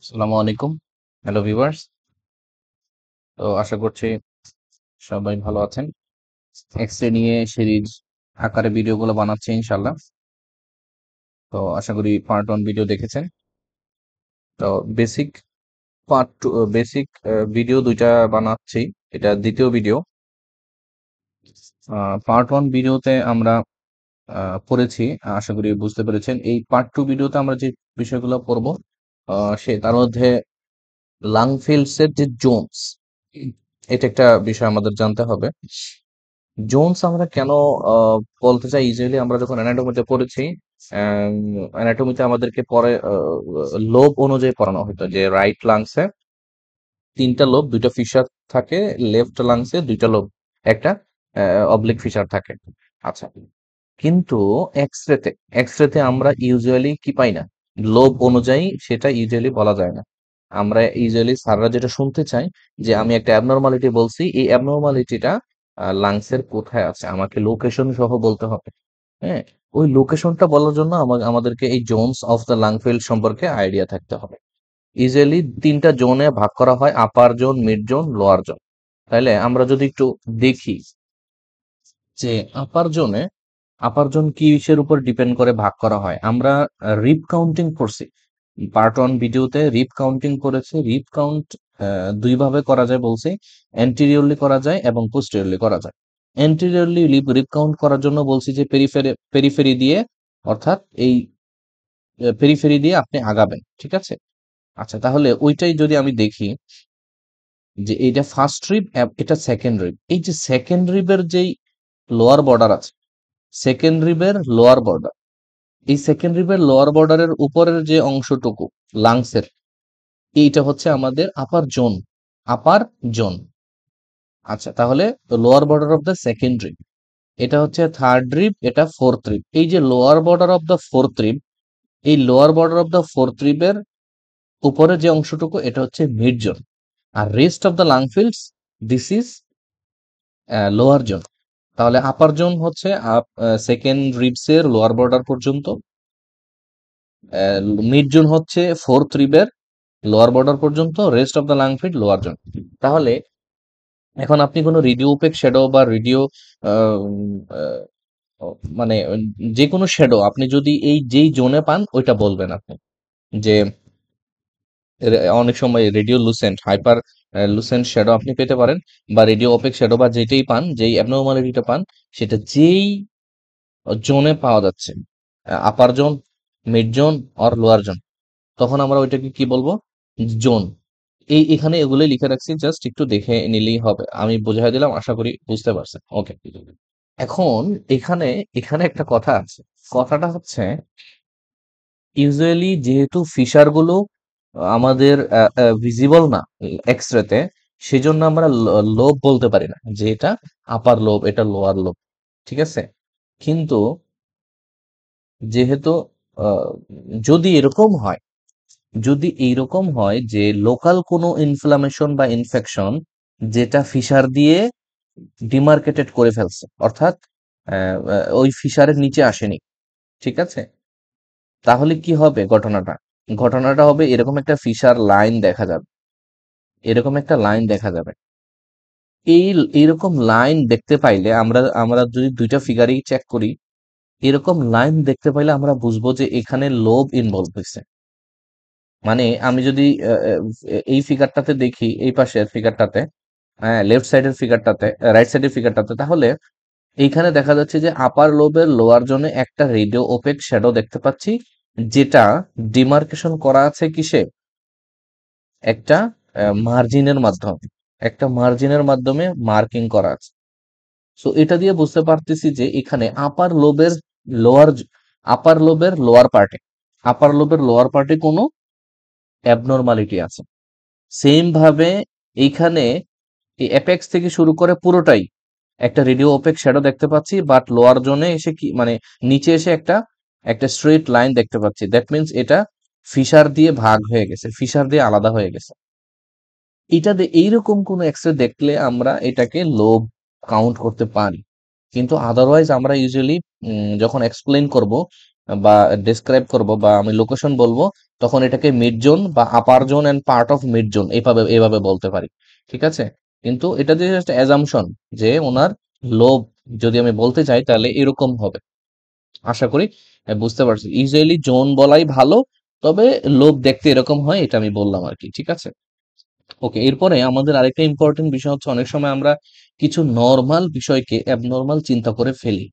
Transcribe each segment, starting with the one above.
আসসালামু আলাইকুম। Hello viewers. তো আশা করছি সবাই ভালো আছেন। এক্স-রে নিয়ে সিরিজ আকারে ভিডিওগুলো বানাচ্ছি ইনশাআল্লাহ। তো আশা করি পার্ট 1 ভিডিও দেখেছেন। তো বেসিক পার্ট 2 বেসিক ভিডিও ২ টা বানাচ্ছি। এটা দ্বিতীয় ভিডিও। পার্ট 1 ভিডিওতে আমরা পড়েছি, আশা করি বুঝতে পেরেছেন। এই পার্ট 2 ভিডিওতে আমরা যে বিষয়গুলো পড়ব তার মধ্যে লাংফিল্ডস এর যে জোনস, এটা একটা বিষয় আমাদের জানতে হবে। জোনস আমরা কেন বলতে চাই, ইউজুয়ালি আমরা যখন অ্যানাটমিতে পড়েছি, অ্যানাটমিতে আমাদেরকে পরে লোব অনুযায়ী পড়ানো হতো যে রাইট লাংসে ৩টা লোব, ২টা ফিশার থাকে, লেফট লাংসে ২টা লোব, একটা অবলিক ফিশার থাকে। আচ্ছা, কিন্তু এক্স রেতে আমরা ইউজুয়ালি কি পাই না, লোব অনুযায়ী সেটা ইউজুয়ালি বলা যায় না। আমরা ইউজুয়ালি স্যাররা যেটা শুনতে চাই যে আমি একটা অ্যাবনর্মালিটি বলছি, এই অ্যাবনর্মালিটিটা লাংসের কোথায় আছে আমাকে লোকেশন সহ বলতে হবে। হ্যাঁ, ওই লোকেশনটা বলার জন্য আমাদেরকে এই জোনস অফ দ্য লাংফিল্ড সম্পর্কে আইডিয়া থাকতে হবে। ইউজুয়ালি ৩টা জোনে ভাগ করা হয়, upper zone, mid zone, lower zone. তাইলে আমরা যদি একটু দেখি যে আপার জোন কিসের উপর ডিপেন্ড করে ভাগ করা হয়। আমরা রিপ কাউন্টিং করছি পার্ট 1 ভিডিওতে, রিপ কাউন্টিং করেছে। রিপ কাউন্ট ২ ভাবে করা যায় বলছি, অ্যান্টিরিয়রলি করা যায় এবং পোস্টেরিয়রলি করা যায়। অ্যান্টিরিয়রলি রিপ কাউন্ট করার জন্য বলছি যে পেরিফেরি দিয়ে, অর্থাৎ এই পেরিফেরি দিয়ে আপনি আগাবেন, ঠিক আছে। আচ্ছা, তাহলে ওইটাই যদি আমি দেখি যে এটা ফার্স্ট রিব, এটা সেকেন্ড রিব। এই যে সেকেন্ড রিবের যেই লোয়ার বর্ডার আছে, সেকেন্ড রিবের লোয়ার বর্ডার, এই সেকেন্ড রিবের লোয়ার বর্ডারের উপরের যে অংশটুকু লাংসের, এইটা হচ্ছে আমাদের আপার জোন। আচ্ছা, তাহলে lower border of the second rib, এটা হচ্ছে থার্ড রিব, এটা ফোর্থ রিব। এই যে lower border of the fourth rib, এই lower border of the fourth রিবের উপরে যে অংশটুকু, এটা হচ্ছে মিড জোন। আর rest of the lung fields, this is lower zone. তাহলে আপার জোন হচ্ছে সেকেন্ড রিবস এর লোয়ার বর্ডার পর্যন্ত, মিড জোন হচ্ছে ফোর্থ রিবের লোয়ার বর্ডার পর্যন্ত, rest of the লাংফিল্ড lower zone. তাহলে এখন আপনি কোনো রেডিও ওপেক শ্যাডো বা রেডিও মানে যে কোনো শ্যাডো আপনি যদি এই যেই জোনে পান ওইটা বলবেন আপনি, যে অনেক সময় radio Lucent, hyper Lucent shadow আপনি পেতে পারেন, বা রেডিও ওপেক শ্যাডো, বা যেটাই পান, যেই অ্যাবনর্মালিটিটা পান, সেটা যেই জোনে পাওয়া যাচ্ছে, upper zone, mid zone or lower zone, তখন আমরা ওইটাকে কি বলবো, জোন। এখানে এগুলোই লিখে রাখছি, জাস্ট একটু দেখে নিলেই হবে। আমি বুঝাই দিলাম, আশা করি বুঝতে পারছেন। ওকে, এখন এখানে এখানে একটা কথা আছে। কথাটা হচ্ছে, ইউজুয়ালি যেহেতু ফিশার গুলো আমাদের ভিজিবল না এক্স রেতে, সেজন্য আমরা লোব বলতে পারি না যে এটা আপার লোব, এটা লোয়ার লোব, ঠিক আছে। কিন্তু যেহেতু আহ, যদি এরকম হয়, যদি এইরকম হয় যে লোকাল কোনো ইনফ্লামেশন বা ইনফেকশন যেটা ফিশার দিয়ে ডিমার্কেটেড করে ফেলছে, অর্থাৎ ওই ফিশারের নিচে আসেনি, ঠিক আছে, তাহলে কি হবে ঘটনাটা, ঘটনাটা হবে এরকম একটা ফিশার লাইন দেখা যাবে, এরকম একটা লাইন দেখা যাবে। এই এইরকম লাইন দেখতে পাইলে আমরা আমরা যদি ২টা ফিগারই চেক করি, এরকম লাইন দেখতে পাইলে আমরা বুঝবো যে এখানে লোব ইনভলভ হয়েছে। মানে আমি যদি এই ফিগারটাতে দেখি, এই পাশের ফিগারটাতে, হ্যাঁ, লেফট সাইডের ফিগারটাতে, রাইট সাইডের ফিগারটাতে, তাহলে এইখানে দেখা যাচ্ছে যে আপার লোবের লোয়ার জোনে একটা রেডিও ওপেক শ্যাডো দেখতে পাচ্ছি, যেটা ডিমার্কেশন করা আছে কিসে, একটা মার্জিনের মাধ্যমে, একটা মার্জিনের মাধ্যমে মার্কিং করা আছে। সো এটা দিয়ে বুঝতে পারতেছি যে এখানে লোয়ার আপার লোবের লোয়ার পার্টে কোনো অ্যাবনর্মালিটি আছে। সেম ভাবে এইখানে এই অ্যাপেক্স থেকে শুরু করে পুরোটাই একটা রেডিও ওপেক শ্যাডো দেখতে পাচ্ছি, বাট লোয়ার জোনে এসে কি মানে নিচে এসে একটা একটা স্ট্রেট লাইন দেখতে পাচ্ছি। দ্যাট মিন্স এটা ফিশার দিয়ে ভাগ হয়ে গেছে, ফিশার দিয়ে আলাদা হয়ে গেছে। এইরকম কোনো এক্সরে দেখলে আমরা এটাকে লোব কাউন্ট করতে পারি। কিন্তু আদারওয়াইজ আমরা ইউজুয়ালি যখন এক্সপ্লেন করব, বা ডেসক্রাইব করব বা আমি লোকেশন বলবো, তখন এটাকে মিড জোন বা upper zone end part of mid zone এভাবে এভাবে বলতে পারি। ঠিক আছে, কিন্তু এটা যে জাস্ট অ্যাজাম্পশন যে ওনার লোভ যদি আমি বলতে চাই তাহলে এরকম হবে। আশা করি বুঝতে পারছি। ইউজুয়ালি জোন বলাই ভালো, তবে লোভ দেখতে এরকম হয়, এটা আমি বললাম আর কি। ঠিক আছে, ওকে। এরপরে আমাদের আরেকটা ইম্পর্টেন্ট বিষয় হচ্ছে অনেক সময় আমরা কিছু নর্মাল বিষয়কে অ্যাবনর্মাল চিন্তা করে ফেলি।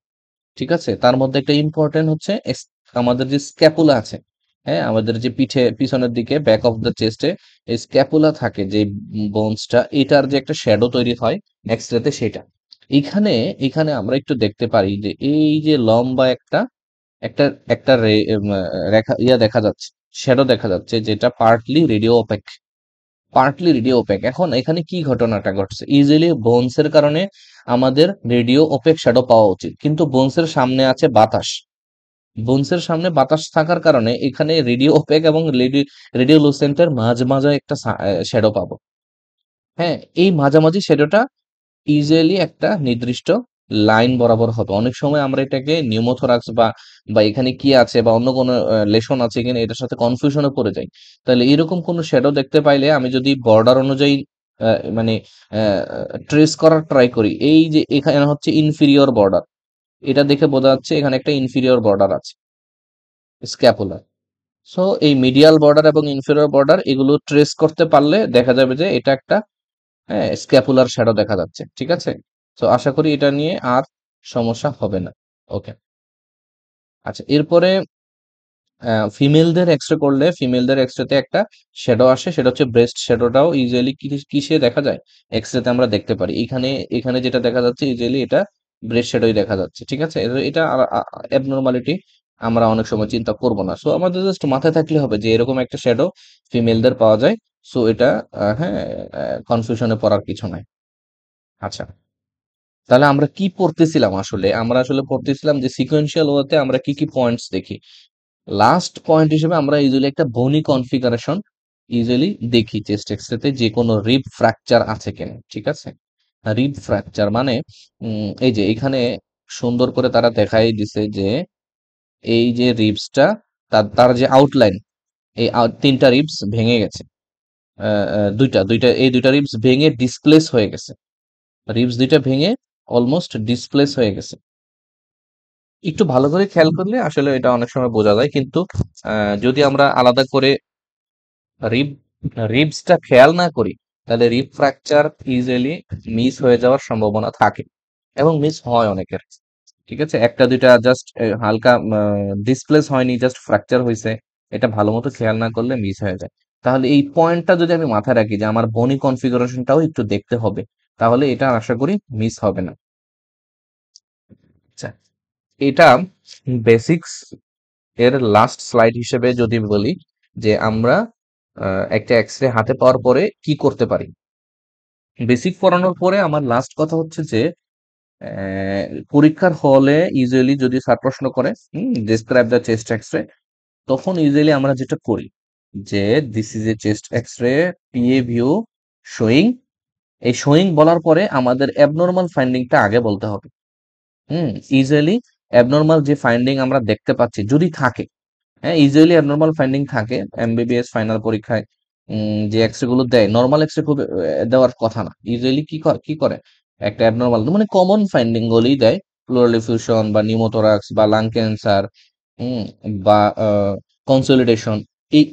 ঠিক আছে, তার মধ্যে একটা ইম্পর্টেন্ট হচ্ছে আমাদের যে স্ক্যাপুলা আছে, হ্যাঁ, আমাদের যে পিঠে পিছনের দিকে ব্যাক অফ দ্য চেস্টে এই স্ক্যাপুলা থাকে, যে বোনসটা, এটার যে একটা শ্যাডো তৈরি হয় এক্সরেতে, সেটা এখানে এখানে আমরা একটু দেখতে পারি যে এই যে লম্বা একটা একটা একটা রেখা দেখা যাচ্ছে, শ্যাডো দেখা যাচ্ছে, যেটা পার্টলি রেডিও ওপেক। এখন এখানে কি ঘটনাটা ঘটছে, ইজিলি বোনসের কারণে আমাদের রেডিও ওপেক শ্যাডো পাওয়া উচিত, কিন্তু বোনসের সামনে আছে বাতাস। বোনসের সামনে বাতাস থাকার কারণে এখানে রেডিও ওপেক এবং রেডিও লুসেন্টের মাঝে একটা শ্যাডো পাবো। হ্যাঁ, এই মাঝামাঝি শ্যাডোটা ইউজুয়ালি একটা নির্দিষ্ট লাইন বরাবর হবে। অনেক সময় আমরা এটাকে নিউমোথোরাক্স বা বা এখানে কি আছে বা অন্য কোনো লেশন আছে কিনা এটার সাথে কনফিউশনে পড়ে যাই। তাহলে এরকম কোনো শ্যাডো দেখতে পাইলে আমি যদি বর্ডার অনুযায়ী মানে ট্রেস করার ট্রাই করি, এই যে এখানে হচ্ছে ইনফিরিয়র বর্ডার, এটা দেখে বোঝা যাচ্ছে এখানে একটা ইনফিরিয়র বর্ডার আছে, স্ক্যাপুলার। সো এই মিডিয়াল বর্ডার এবং ইনফিরিয়র বর্ডার এগুলো ট্রেস করতে পারলে দেখা যাবে যে এটা একটা, হ্যাঁ, স্ক্যাপুলার শ্যাডো দেখা যাচ্ছে। ঠিক আছে, তো আশা করি এটা নিয়ে আর সমস্যা হবে না। ওকে, আচ্ছা। এরপরে ফিমেলদের এক্সরে করলে ফিমেলদের এক্সরেতে একটা শ্যাডো আসে, সেটা হচ্ছে ব্রেস্ট শ্যাডোটাও ইউজুয়ালি কিসে দেখা যায়, এক্সরেতে আমরা দেখতে পারি। এখানে এখানে যেটা দেখা যাচ্ছে ইউজুয়ালি এটা ব্রেস্ট শ্যাডোই দেখা যাচ্ছে। ঠিক আছে, এটা অ্যাবনর্মালিটি আমরা অনেক সময় চিন্তা করব না। সো আমাদের জাস্ট মাথায় থাকলে হবে যে এরকম একটা শ্যাডো ফিমেলদের পাওয়া যায়। সো এটা হ্যাঁ, কনফিউশনে পড়ার কিছু নাই। আচ্ছা, তাহলে আমরা কি পড়তেছিলাম আসলে, আমরা আসলে পড়তেছিলাম যে সিকোয়েন্সিয়াল ওয়েতে আমরা কি কি পয়েন্টস দেখি। লাস্ট পয়েন্ট হিসেবে আমরা ইউজুয়ালি একটা বনি কনফিগারেশন ইউজুয়ালি দেখি চেস্ট এক্সরেতে, যে কোনো রিব ফ্র্যাকচার আছে কিনা। ঠিক আছে, রিব ফ্র্যাকচার মানে এই যে এখানে সুন্দর করে তারা দেখাই দিছে যে এই যে রিবসটা, তার তার যে আউটলাইন, এই তিনটা রিবস ভেঙে গেছে। দুইটা দুইটা এই দুইটা রিবস ভেঙে ডিসপ্লেস হয়ে গেছে, রিবস দুইটা ভেঙে অলমোস্ট ডিসপ্লেস হয়ে গেছে। একটু ভালো করে খেয়াল করলে আসলে এটা অনেক সময় বোঝা যায়, কিন্তু যদি আমরা আলাদা করে রিব রিবসটা খেয়াল না করি, তাহলে রিব ফ্র্যাকচার ইজিলি মিস হয়ে যাওয়ার সম্ভাবনা থাকে এবং মিস হয় অনেকের। ঠিক আছে, একটা দুইটা জাস্ট হালকা ডিসপ্লেস হয়নি, জাস্ট ফ্র্যাকচার হয়েছে, এটা ভালো মতো খেয়াল না করলে মিস হয়ে যায়। তাহলে এই পয়েন্টটা যদি আমি মাথায় রাখি যে আমার বনি কনফিগারেশনটাও একটু দেখতে হবে, তাহলে এটা আশা করি মিস হবে না। আচ্ছা, এটা বেসিক্স এর লাস্ট স্লাইড হিসেবে যদি বলি যে আমরা একটা এক্সরে হাতে পাওয়ার পরে কি করতে পারি। বেসিক পড়ানোর পরে আমার লাস্ট কথা হচ্ছে যে পরীক্ষার হলে ইউজুয়ালি যদি স্যার প্রশ্ন করে ডিসক্রাইব দ্য চেস্ট এক্সরে, তখন ইউজুয়ালি আমরা যেটা করি যে this is a chest X ray, PA view showing. এই শোয়িং বলার পরে আমাদের অ্যাবনর্মাল ফাইন্ডিংটা আগে বলতে হবে। ইউজুয়ালি অ্যাবনর্মাল যে ফাইন্ডিং আমরা দেখতে পাচ্ছি যদি থাকে, হ্যাঁ, ইউজুয়ালি অ্যাবনর্মাল ফাইন্ডিং থাকে এমবিবিএস ফাইনাল পরীক্ষায়। যে এক্সরে গুলো দেয় নর্মাল এক্সরে খুব দেওয়ার কথা না। ইউজুয়ালি কি করে একটা অ্যাবনর্মাল মানে কমন ফাইন্ডিং গুলোই দেয়, প্লুরাল ডিফিউশন বা নিউমোথোরাক্স বা লাং ক্যান্সার, হুম, বা কনসোলিডেশন,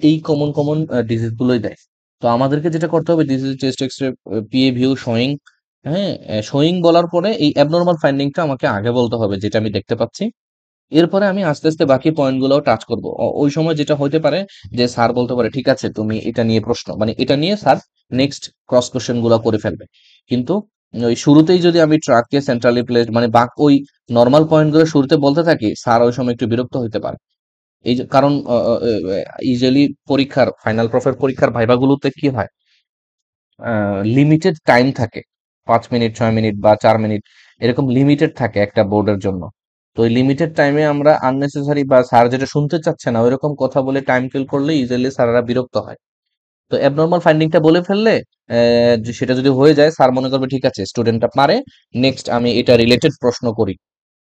এই কমন কমন ডিজিজ গুলোই দেয়। তো আমাদেরকে যেটা করতে হবে, disease chest X ray, PA view showing, হ্যাঁ, শোয়িং বলার পরে এই অ্যাবনর্মাল ফাইন্ডিংটা আমাকে আগে বলতে হবে যেটা আমি দেখতে পাচ্ছি। এরপরে আমি আস্তে আস্তে বাকি পয়েন্ট গুলো টাচ করবো। ওই সময় যেটা হতে পারে যে স্যার বলতে পারে ঠিক আছে তুমি এটা নিয়ে প্রশ্ন, মানে এটা নিয়ে স্যার নেক্সট ক্রস কোশ্চেন গুলো করে ফেলবে। কিন্তু ওই শুরুতেই যদি আমি ট্রাককে সেন্ট্রালি প্লেসড মানে ওই নর্মাল পয়েন্ট গুলো শুরুতে বলতে থাকি, স্যার ওই সময় একটু বিরক্ত হতে পারে। এই যে কারণ ইউজুয়ালি পরীক্ষার ফাইনাল প্রফের পরীক্ষার ভাইবা গুলোতে কি হয়, লিমিটেড টাইম থাকে, 5 মিনিট 6 মিনিট বা 4 মিনিট, এরকম লিমিটেড থাকে একটা বোর্ডের জন্য। তো ওই লিমিটেড টাইমে আমরা আননেসেসারি বা স্যার যেটা শুনতে চাচ্ছে না ওইরকম কথা বলে টাইম কিল করলে ইজিলি স্যাররা বিরক্ত হয়। তো অ্যাবনর্মাল ফাইন্ডিংটা বলে ফেললে সেটা যদি হয়ে যায়, স্যার মনে করবে ঠিক আছে স্টুডেন্টটা পারে, নেক্সট আমি এটা রিলেটেড প্রশ্ন করি।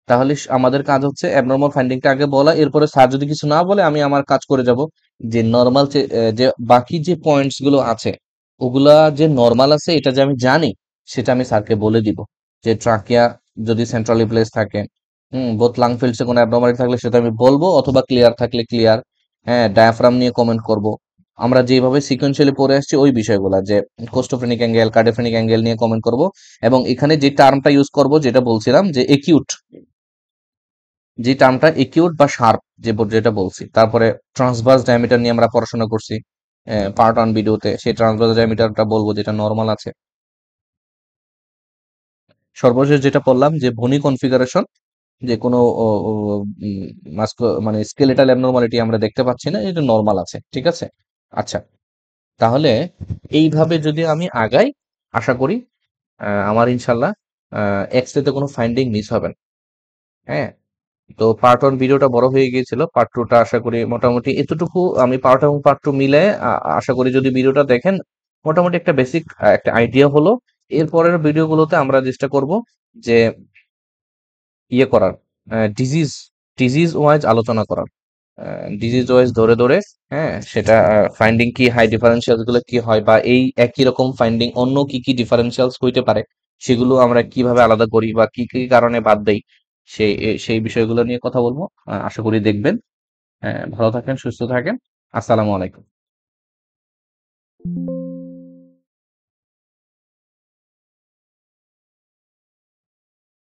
তাহলে আমাদের কাজ হচ্ছে অ্যাবনর্মাল ফাইন্ডিংটা আগে বলা, এরপরে স্যার যদি কিছু না বলে আমি আমার কাজ করে যাব, যে নর্মাল যে বাকি যে পয়েন্টস গুলো আছে ওগুলা যে নর্মাল আছে এটা যে আমি জানি সেটা আমি স্যারকে বলে দিব, যে ট্রাকিয়া যদি সেন্ট্রালি প্লেস থাকে, বোথ লাং ফিল্ডসে কোনো অ্যাবনর্মালিটি থাকলে সেটা আমি বলবো, অথবা ক্লিয়ার থাকলে ক্লিয়ার। হ্যাঁ, ডায়াফ্রাম নিয়ে কমেন্ট করব। আমরা যেভাবে সিকোয়েন্সিয়ালি পড়ে আসছি ওই বিষয়গুলো, যে কোস্টোফ্রেনিক অ্যাঙ্গেল, কার্ডিওফ্রেনিক অ্যাঙ্গেল নিয়ে কমেন্ট করব। এবং এখানে যে টার্মটা ইউজ করব যেটা বলছিলাম যে একিউট, যে টার্মটা একিউট বা শার্প, যেটা বলছি। তারপরে ট্রান্সভার্স ডায়ামিটার নিয়ে আমরা পড়াশোনা করছি পার্ট 1 ভিডিওতে, সেই ট্রান্সভার্স ডায়ামিটারটা বলবো যেটা নর্মাল আছে। সর্বশেষ যেটা বললাম যে ভনি কনফিগারেশন, যে কোনো মানে স্কেলেটাল অ্যাবনরমালিটি আমরা দেখতে পাচ্ছি না, এটা নর্মাল আছে, ঠিক আছে। আচ্ছা, তাহলে এইভাবে যদি আমি আগাই, আশা করি আমার ইনশাল্লাহ এক্সরেতে কোনো ফাইন্ডিং মিস হবে না। হ্যাঁ, তো পার্ট 1 ভিডিওটা বড় হয়ে গিয়েছিল, পার্ট 2টা আশা করি মোটামুটি এতটুকু আমি পার্ট এবং পার্ট 2 মিলে আশা করি যদি ভিডিওটা দেখেন মোটামুটি একটা বেসিক একটা আইডিয়া হলো। এরপরের ভিডিওগুলোতে আমরা চেষ্টা করব যে ইয়ে করার, ডিজিজ ডিজিজ ওয়াইজ আলোচনা করার, ডিজিজ ওয়াইজ ধরে ধরে, হ্যাঁ, সেটা ফাইন্ডিং কি, হাই ডিফারেন্সিয়ালস গুলো কি হয়, বা এই একই রকম ফাইন্ডিং অন্য কি কি ডিফারেন্সিয়ালস হইতে পারে, সেগুলো আমরা কিভাবে আলাদা করি বা কি কি কারণে বাদ দেই, সেই বিষয়গুলো নিয়ে কথা বলবো। আশা করি দেখবেন। ভালো থাকেন, সুস্থ থাকেন। আসসালামু আলাইকুম।